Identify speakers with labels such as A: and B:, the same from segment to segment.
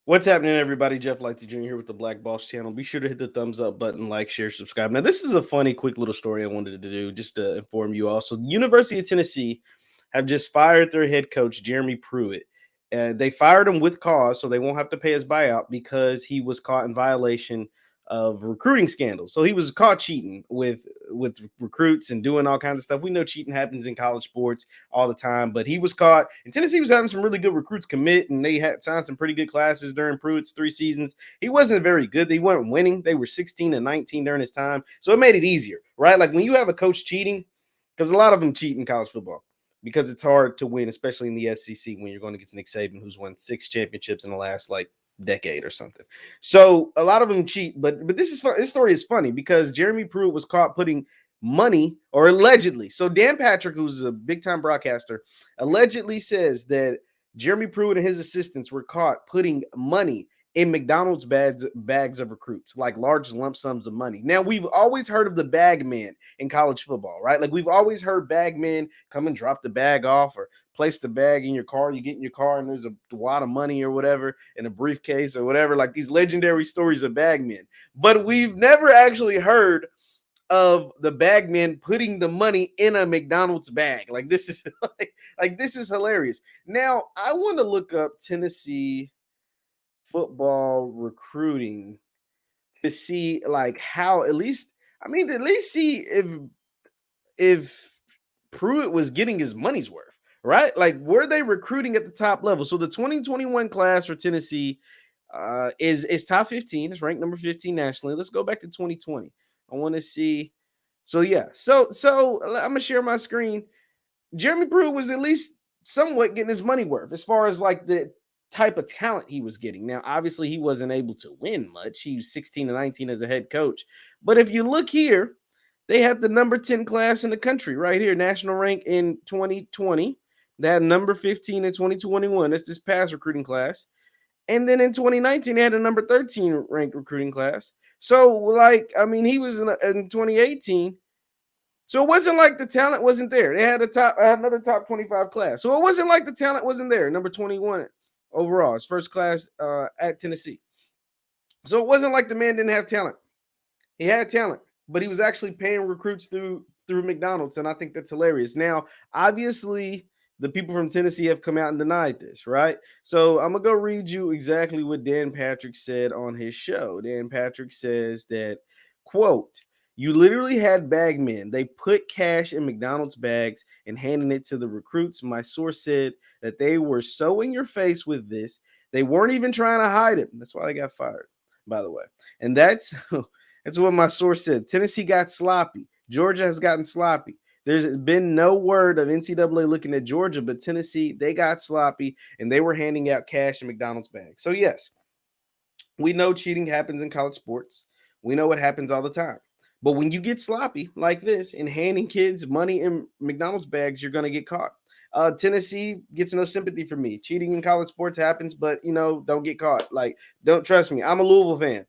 A: What's happening, everybody? Jeff Lightsy Jr. here with the Black Boss channel. Be sure to hit the thumbs up button, like, share, subscribe. Now, this is a funny, quick little story I wanted to do just to inform you all. So, the University of Tennessee have just fired their head coach, Jeremy Pruitt. They fired him with cause, so they won't have to pay his buyout because he was caught in violation of recruiting scandals. So he was caught cheating with recruits and doing all kinds of stuff. We know cheating happens in college sports all the time, but he was caught. And Tennessee was having some really good recruits commit, and they had signed some pretty good classes during Pruitt's 3 seasons. He wasn't very good. They weren't winning. They were 16 and 19 during his time, so it made it easier, right? Like when you have a coach cheating, because a lot of them cheat in college football because it's hard to win, especially in the SEC when you're going against Nick Saban, who's won 6 championships in the last decade or something. So a lot of them cheat, but this is fun. This story is funny because Jeremy Pruitt was caught putting money, or allegedly. So Dan Patrick, who's a big time broadcaster, allegedly says that Jeremy Pruitt and his assistants were caught putting money in McDonald's bags of recruits, like large lump sums of money. Now, we've always heard of the bag man in college football, right? Like we've always heard bag men come and drop the bag off or place the bag in your car. You get in your car and there's a wad of money or whatever in a briefcase or whatever, like these legendary stories of bag men. But we've never actually heard of the bag man putting the money in a McDonald's bag. Like this is like this is hilarious. Now, I want to look up Tennessee football recruiting to see like how at least see if Pruitt was getting his money's worth, right? Like were they recruiting at the top level? So the 2021 class for Tennessee is top 15. It's ranked number 15 nationally. Let's go back to 2020. I want to see. So yeah, so I'm gonna share my screen. Jeremy Pruitt was at least somewhat getting his money worth as far as like the type of talent he was getting. Now, obviously, he wasn't able to win much. He was 16 and 19 as a head coach. But if you look here, they had the number 10 class in the country right here, national rank in 2020. They had number 15 in 2021. That's this past recruiting class. And then in 2019, they had a number 13 ranked recruiting class. So, like, I mean, he was in 2018. So it wasn't like the talent wasn't there. They had another top 25 class. So it wasn't like the talent wasn't there. Number 21 overall, his first class at Tennessee. So it wasn't like the man didn't have talent. He had talent, but he was actually paying recruits through McDonald's, and I think that's hilarious. Now, obviously, the people from Tennessee have come out and denied this, right? So I'm gonna go read you exactly what Dan Patrick said on his show. Dan Patrick says that, quote, you literally had bag men. They put cash in McDonald's bags and handing it to the recruits. My source said that they were so in your face with this, they weren't even trying to hide it. That's why they got fired, by the way. And that's that's what my source said. Tennessee got sloppy. Georgia has gotten sloppy. There's been no word of NCAA looking at Georgia, but Tennessee, they got sloppy and they were handing out cash in McDonald's bags. So, yes, we know cheating happens in college sports. We know it happens all the time. But when you get sloppy like this and handing kids money in McDonald's bags, you're going to get caught. Tennessee gets no sympathy from me. Cheating in college sports happens, but don't get caught. Like, don't trust me. I'm a Louisville fan.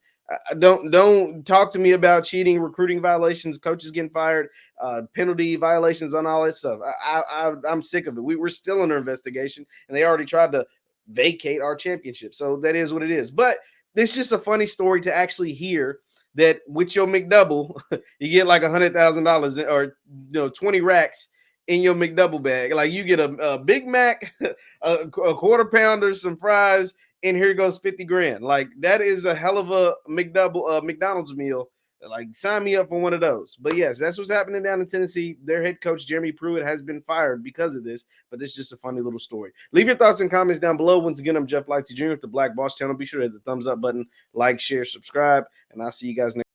A: Don't talk to me about cheating, recruiting violations, coaches getting fired, penalty violations, on all that stuff. I'm sick of it. We're still under investigation, and they already tried to vacate our championship. So that is what it is. But it's just a funny story to actually hear that with your McDouble, you get like $100,000 or 20 racks in your McDouble bag. Like you get a Big Mac, a quarter pounder, some fries, and here goes 50 grand. Like that is a hell of a McDonald's meal. Like sign me up for one of those. But yes, that's what's happening down in Tennessee. Their head coach, Jeremy Pruitt, has been fired because of this, but this is just a funny little story. Leave your thoughts and comments down below. Once again, I'm Jeff Lightsy Jr. with the Black Boss channel. Be sure to hit the thumbs up button, like, share, subscribe, and I'll see you guys next